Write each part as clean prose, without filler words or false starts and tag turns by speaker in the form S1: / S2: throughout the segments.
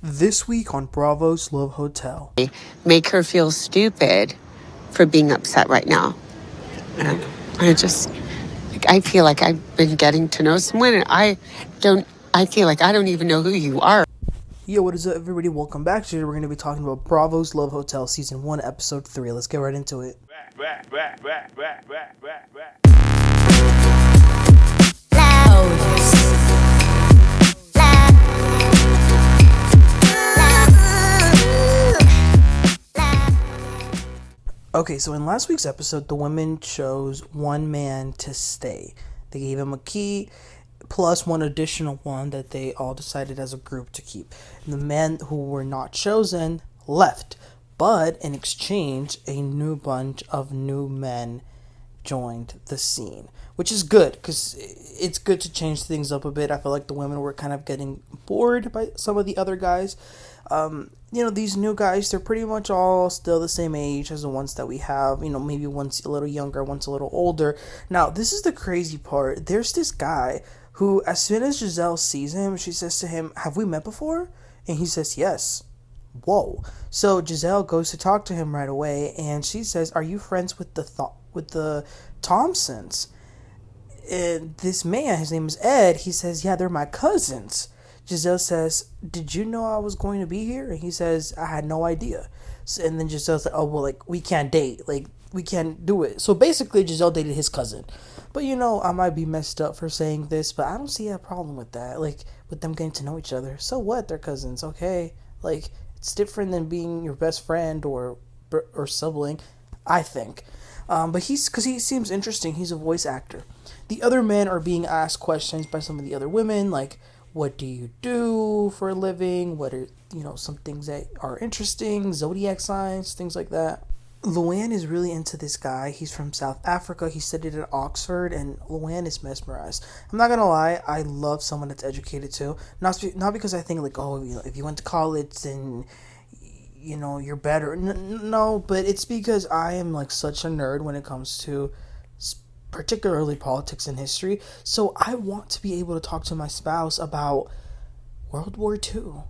S1: This week on Bravo's Love Hotel.
S2: Make her feel stupid for being upset right now. And I feel like I've been getting to know someone and I feel like I don't even know who you are.
S1: Yo, what is up, everybody? Welcome back. Today we're going to be talking about Bravo's Love Hotel Season 1, Episode 3. Let's get right into it. Okay, so in last week's episode, the women chose one man to stay. They gave him a key, plus one additional one that they all decided as a group to keep. And the men who were not chosen left, but in exchange, a new bunch of new men joined the scene, which is good because it's good to change things up a bit. I feel like the women were kind of getting bored by some of the other guys. These new guys, they're pretty much all still the same age as the ones that we have. Maybe one's a little younger, one's a little older. Now, this is the crazy part. There's this guy who, as soon as Gizelle sees him, she says to him, "Have we met before?" And he says, "Yes." Whoa. So Gizelle goes to talk to him right away, and she says, "Are you friends with the Thompsons?" And this man, his name is Ed, he says, "Yeah, they're my cousins." Gizelle says, "Did you know I was going to be here?" And he says, "I had no idea." And then Giselle's like, "Oh, well, we can't date. We can't do it." So basically, Gizelle dated his cousin. But, I might be messed up for saying this, but I don't see a problem with that. With them getting to know each other. So what? They're cousins, okay? It's different than being your best friend or sibling, I think. But because he seems interesting. He's a voice actor. The other men are being asked questions by some of the other women, like, what do you do for a living? What are, some things that are interesting, zodiac signs, things like that. Luanne is really into this guy. He's from South Africa. He studied at Oxford, and Luanne is mesmerized. I'm not gonna lie, I love someone that's educated too. Not because I think if you went to college, then you're better. No, but it's because I am such a nerd when it comes to particularly politics and history. So I want to be able to talk to my spouse about World War II.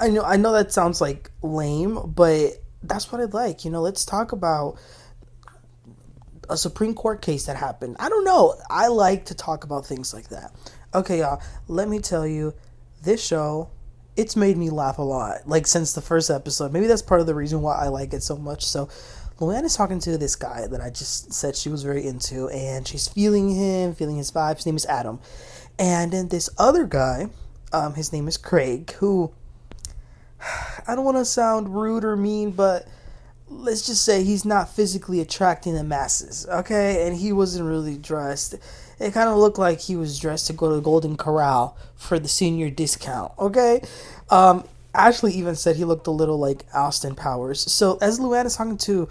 S1: I know that sounds lame, but that's what I like. Let's talk about a Supreme Court case that happened. I don't know. I like to talk about things like that. Okay, y'all, let me tell you, this show, it's made me laugh a lot, since the first episode. Maybe that's part of the reason why I like it so much. So Luanne is talking to this guy that I just said she was very into, and she's feeling his vibe. His name is Adam. And then this other guy, his name is Craig, who, I don't want to sound rude or mean, but let's just say he's not physically attracting the masses, okay? And he wasn't really dressed. It kind of looked like he was dressed to go to the Golden Corral for the senior discount, okay? Ashley even said he looked a little like Austin Powers. So as Luanne is talking to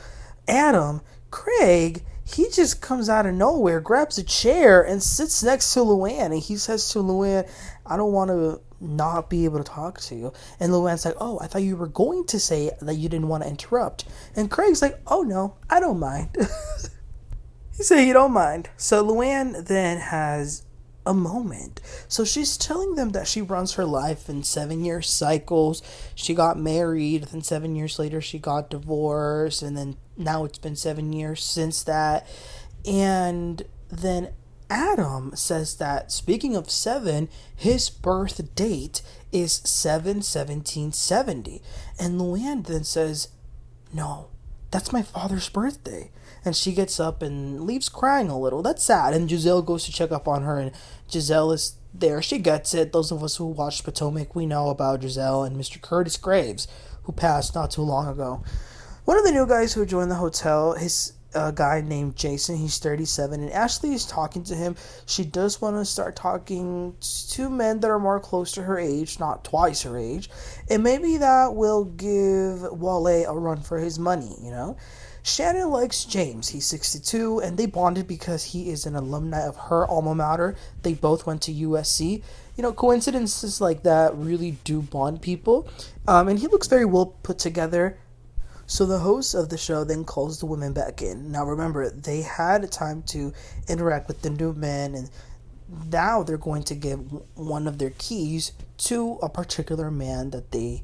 S1: Adam, Craig, he just comes out of nowhere, grabs a chair, and sits next to Luanne. And he says to Luanne, "I don't want to not be able to talk to you." And Luanne's like, "Oh, I thought you were going to say that you didn't want to interrupt." And Craig's like, "Oh, no, I don't mind." He said he don't mind. So Luanne then has a moment. So she's telling them that she runs her life in 7-year cycles. She got married, then 7 years later she got divorced, and then now it's been 7 years since that. And then Adam says that, speaking of 7, his birth date is 7/17/70. And Luanne then says, "No, that's my father's birthday." And she gets up and leaves crying a little. That's sad. And Jazelle goes to check up on her, and Jazelle is there. She gets it. Those of us who watched Potomac, we know about Jazelle and Mr. Curtis Graves, who passed not too long ago. One of the new guys who joined the hotel, his guy named Jason, he's 37, and Ashley is talking to him. She does want to start talking to men that are more close to her age, not twice her age, and maybe that will give Wale a run for his money, Shannon likes James. He's 62, and they bonded because he is an alumni of her alma mater. They both went to USC. Coincidences like that really do bond people. And he looks very well put together. So the host of the show then calls the women back in. Now remember, they had time to interact with the new men, and now they're going to give one of their keys to a particular man that they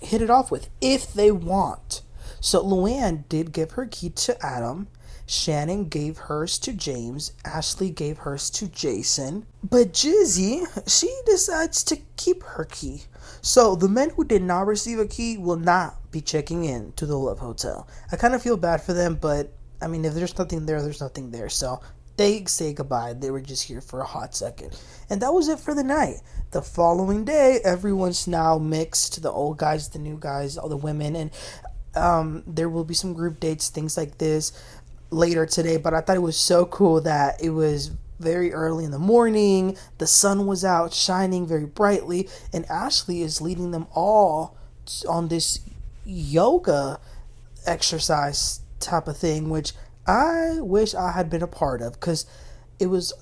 S1: hit it off with if they want. So Luanne did give her key to Adam. Shannon gave hers to James. Ashley gave hers to Jason. But Jizzy, she decides to keep her key. So the men who did not receive a key will not be checking in to the Love Hotel. I kind of feel bad for them, but I mean, if there's nothing there, there's nothing there. So they say goodbye. They were just here for a hot second. And that was it for the night. The following day, everyone's now mixed. The old guys, the new guys, all the women. And there will be some group dates, things like this later today. But I thought it was so cool that it was very early in the morning. The sun was out shining very brightly. And Ashley is leading them all on this yoga exercise type of thing, which I wish I had been a part of, because it was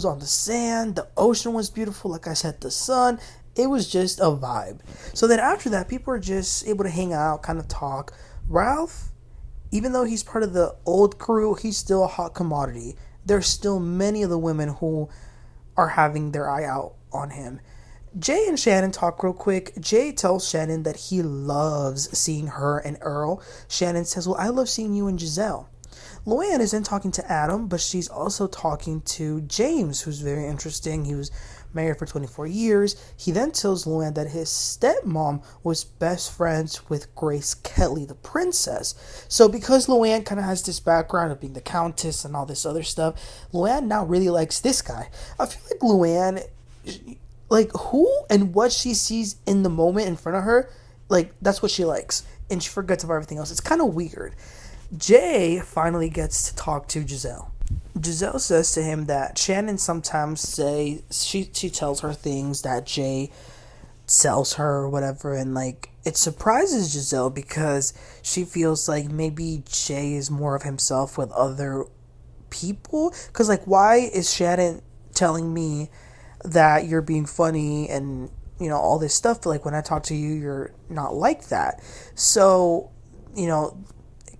S1: on the sand, the ocean was beautiful, like I said, the sun, it was just a vibe. So then after that, people are just able to hang out, kind of talk. Ralph, even though he's part of the old crew, he's still a hot commodity. There's still many of the women who are having their eye out on him. Jay and Shannon talk real quick. Jay tells Shannon that he loves seeing her and Earl. Shannon says, well, I love seeing you and Gizelle. Luanne is then talking to Adam, but she's also talking to James, who's very interesting. He was married for 24 years. He then tells Luanne that his stepmom was best friends with Grace Kelly, the princess. So because Luanne kind of has this background of being the countess and all this other stuff, Luanne now really likes this guy. I feel like Luanne, like, who and what she sees in the moment in front of her, like, that's what she likes. And she forgets about everything else. It's kind of weird. Jay finally gets to talk to Gizelle. Gizelle says to him that Shannon sometimes say she tells her things that Jay sells her or whatever, and like it surprises Gizelle because she feels like maybe Jay is more of himself with other people. Because like, why is Shannon telling me that you're being funny and you know all this stuff, but like when I talk to you, you're not like that? So you know,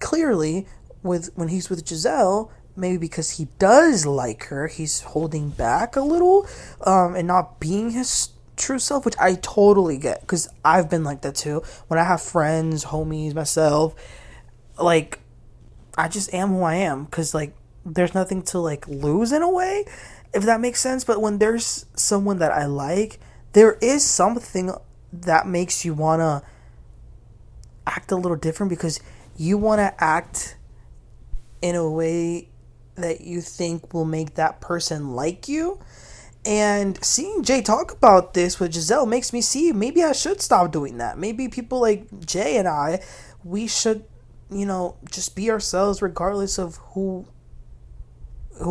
S1: clearly when he's with Gizelle, maybe because he does like her, he's holding back a little and not being his true self, which I totally get, because I've been like that too. When I have friends, homies, myself, like I just am who I am, because like there's nothing to like lose in a way, if that makes sense. But when there's someone that I like, there is something that makes you want to act a little different, because you want to act in a way that you think will make that person like you. And seeing Jay talk about this with Gizelle makes me see maybe I should stop doing that. Maybe people like Jay and I, we should, you know, just be ourselves regardless of who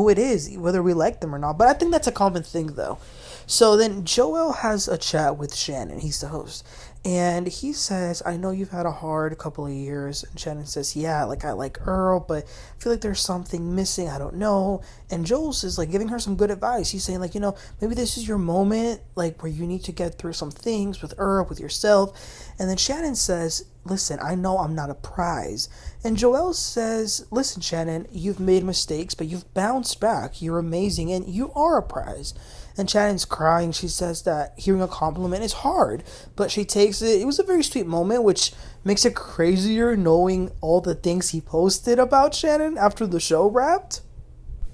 S1: it is, whether we like them or not. But I think that's a common thing though. So then Joel has a chat with Shannon. He's the host. And he says, I know you've had a hard couple of years. And Shannon says, yeah, like I like Earl, but I feel like there's something missing. I don't know. And Joel is like giving her some good advice. He's saying like, you know, maybe this is your moment, like where you need to get through some things with Earl, with yourself. And then Shannon says, listen, I know I'm not a prize. And Joel says, listen, Shannon, you've made mistakes, but you've bounced back. You're amazing and you are a prize. And Shannon's crying. She says that hearing a compliment is hard, but she takes it. It was a very sweet moment, which makes it crazier knowing all the things he posted about Shannon after the show wrapped.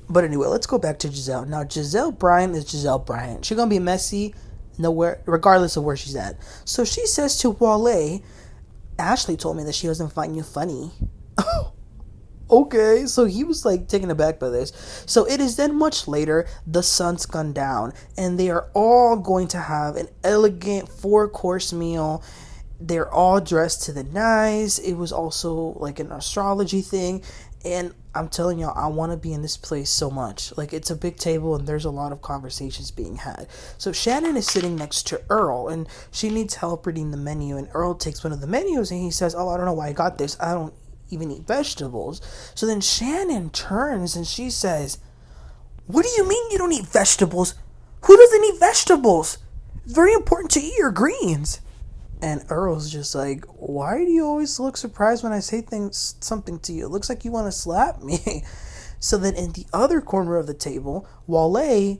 S1: But anyway, let's go back to Gizelle. Now, Gizelle Bryant is Gizelle Bryant. She's going to be messy nowhere, regardless of where she's at. So she says to Wale, Ashley told me that she doesn't find you funny. Okay, so he was like taken aback by this. So it is then much later, the sun's gone down, and they are all going to have an elegant 4-course meal. They're all dressed to the nines. It was also like an astrology thing, and I'm telling y'all, I want to be in this place so much. Like, it's a big table, and there's a lot of conversations being had. So Shannon is sitting next to Earl, and she needs help reading the menu, and Earl takes one of the menus, and he says, oh, I don't know why I got this. I don't even eat vegetables. So then Shannon turns and she says, what do you mean you don't eat vegetables? Who doesn't eat vegetables? It's very important to eat your greens. And Earl's just like, why do you always look surprised when I say something to you? It looks like you want to slap me. So then in the other corner of the table, Wale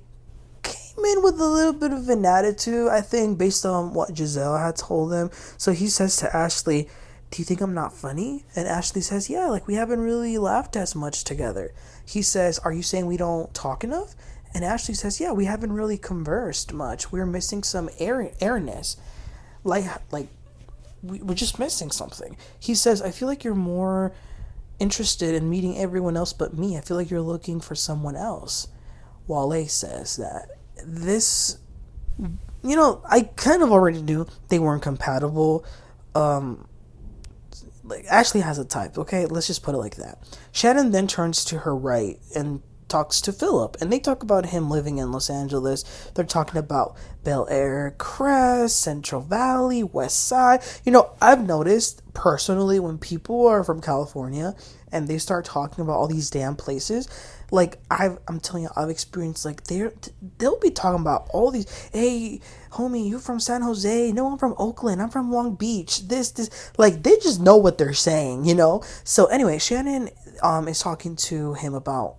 S1: came came in with a little bit of an attitude, I think, based on what Gizelle had told him. So he says to Ashley, do you think I'm not funny? And Ashley says, yeah, like we haven't really laughed as much together. He says, are you saying we don't talk enough? And Ashley says, yeah, we haven't really conversed much. We're missing some airness. Like we're just missing something. He says, I feel like you're more interested in meeting everyone else but me. I feel like you're looking for someone else. Wale says that this, I kind of already knew they weren't compatible. Like Ashley has a type, okay? Let's just put it like that. Shannon then turns to her right and talks to Philip, and they talk about him living in Los Angeles. They're talking about Bel Air, Crest, Central Valley, West Side. I've noticed personally when people are from California and they start talking about all these damn places, like I'm telling you, I've experienced like they'll be talking about all these. Hey, homie, you from San Jose? No, I'm from Oakland. I'm from Long Beach. This, like they just know what they're saying, So anyway, Shannon is talking to him about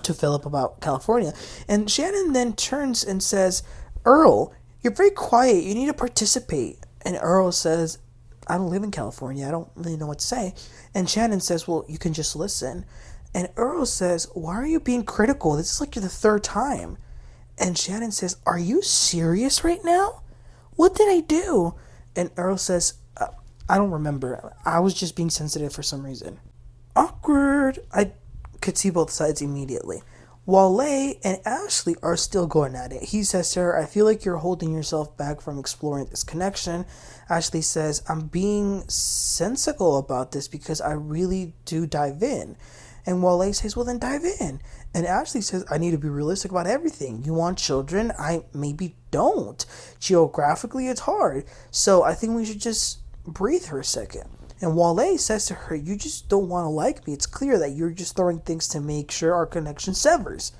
S1: to Philip about California, and Shannon then turns and says, Earl, you're very quiet, you need to participate. And Earl says, I don't live in California, I don't really know what to say. And Shannon says, well, you can just listen. And Earl says, why are you being critical? This is like the third time. And Shannon says, are you serious right now? What did I do? And Earl says, I don't remember, I was just being sensitive for some reason. Awkward. I could see both sides immediately. Wale and Ashley are still going at it. He says to her, I feel like you're holding yourself back from exploring this connection. Ashley says, I'm being sensical about this because I really do dive in. And Wale says, well then dive in. And Ashley says, I need to be realistic about everything. You want children? I maybe don't. Geographically, it's hard. So I think we should just breathe for a second. And Wale says to her, you just don't want to like me. It's clear that you're just throwing things to make sure our connection severs.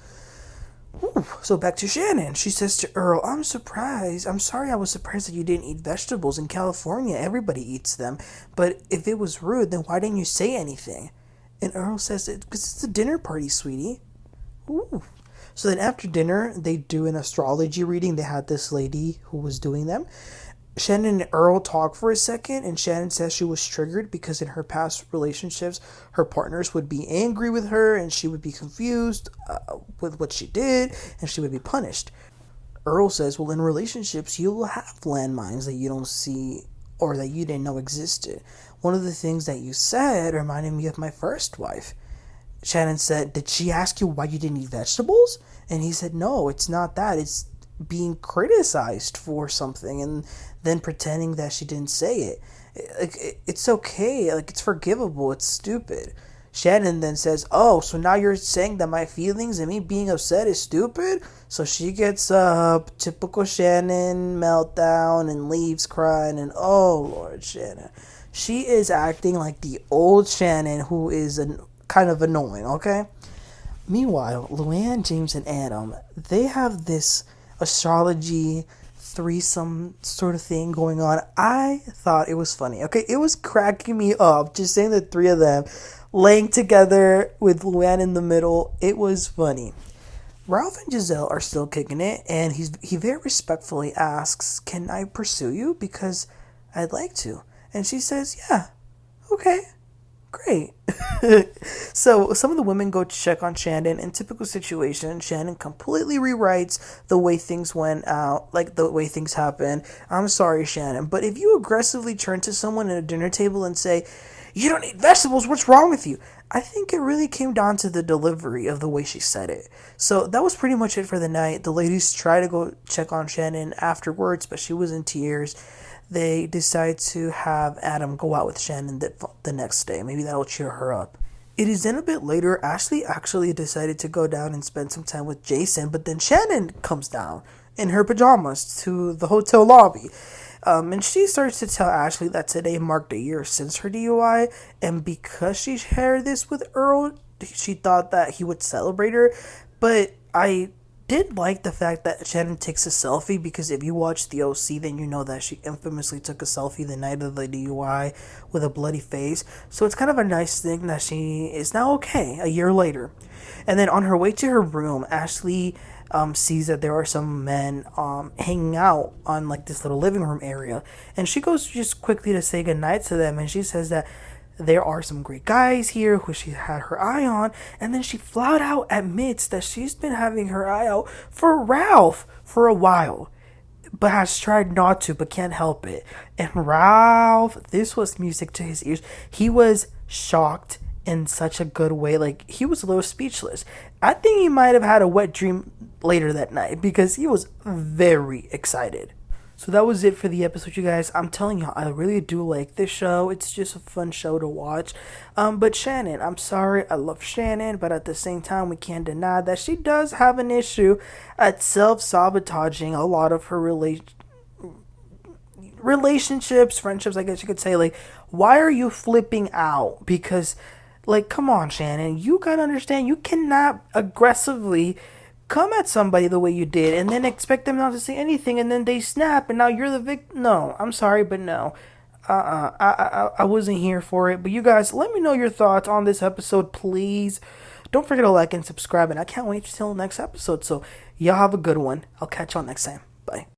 S1: Ooh. So back to Shannon. She says to Earl, I'm surprised. I'm sorry I was surprised that you didn't eat vegetables. In California, everybody eats them. But if it was rude, then why didn't you say anything? And Earl says, because it's a dinner party, sweetie. Ooh. So then after dinner, they do an astrology reading. They had this lady who was doing them. Shannon and Earl talk for a second, and Shannon says she was triggered because in her past relationships, her partners would be angry with her and she would be confused with what she did and she would be punished. Earl says, well, in relationships, you will have landmines that you don't see or that you didn't know existed. One of the things that you said reminded me of my first wife. Shannon said, did she ask you why you didn't eat vegetables? And he said, no, it's not that. It's being criticized for something and then pretending that she didn't say it. It's okay. Like, it's forgivable. It's stupid. Shannon then says, oh, so now you're saying that my feelings and me being upset is stupid? So she gets up, typical Shannon meltdown, and leaves crying, and oh, Lord, Shannon. She is acting like the old Shannon who is kind of annoying, okay? Meanwhile, Luanne, James, and Adam, they have this astrology threesome sort of thing going on. I thought it was funny. Okay, it was cracking me up just seeing the three of them laying together with Luanne in the middle. It was funny. Ralph and Gizelle are still kicking it, and he very respectfully asks, can I pursue you? Because I'd like to. And she says, yeah, okay, great. So some of the women go check on Shannon. In typical situation, Shannon completely rewrites the way things went out, like the way things happened. I'm sorry, Shannon, but if you aggressively turn to someone at a dinner table and say, you don't eat vegetables, what's wrong with you? I think it really came down to the delivery of the way she said it. So that was pretty much it for the night. The ladies try to go check on Shannon afterwards, but she was in tears. They decide to have Adam go out with Shannon the next day. Maybe that'll cheer her up. It is then a bit later, Ashley actually decided to go down and spend some time with Jason, but then Shannon comes down in her pajamas to the hotel lobby. And she starts to tell Ashley that today marked a year since her DUI, and because she shared this with Earl, she thought that he would celebrate her. But I did like the fact that Shannon takes a selfie, because if you watch the OC, then you know that she infamously took a selfie the night of the DUI with a bloody face. So it's kind of a nice thing that she is now okay a year later. And then on her way to her room, Ashley sees that there are some men hanging out on like this little living room area, and she goes just quickly to say goodnight to them, and she says that there are some great guys here who she had her eye on, and then she flat out admits that she's been having her eye out for Ralph for a while, but has tried not to, but can't help it. And Ralph, this was music to his ears. He was shocked in such a good way. Like, he was a little speechless. I think he might have had a wet dream later that night because he was very excited. So that was it for the episode, you guys. I'm telling you, I really do like this show. It's just a fun show to watch. But Shannon, I'm sorry, I love Shannon, but at the same time, we can't deny that she does have an issue at self-sabotaging a lot of her relationships, friendships, I guess you could say. Like, why are you flipping out? Because, like, come on, Shannon, you gotta understand, you cannot aggressively come at somebody the way you did and then expect them not to say anything, and then they snap and now you're the victim. No, I'm sorry, but no. I wasn't here for it. But you guys, let me know your thoughts on this episode, please. Don't forget to like and subscribe, and I can't wait till the next episode. So y'all have a good one. I'll catch y'all next time. Bye.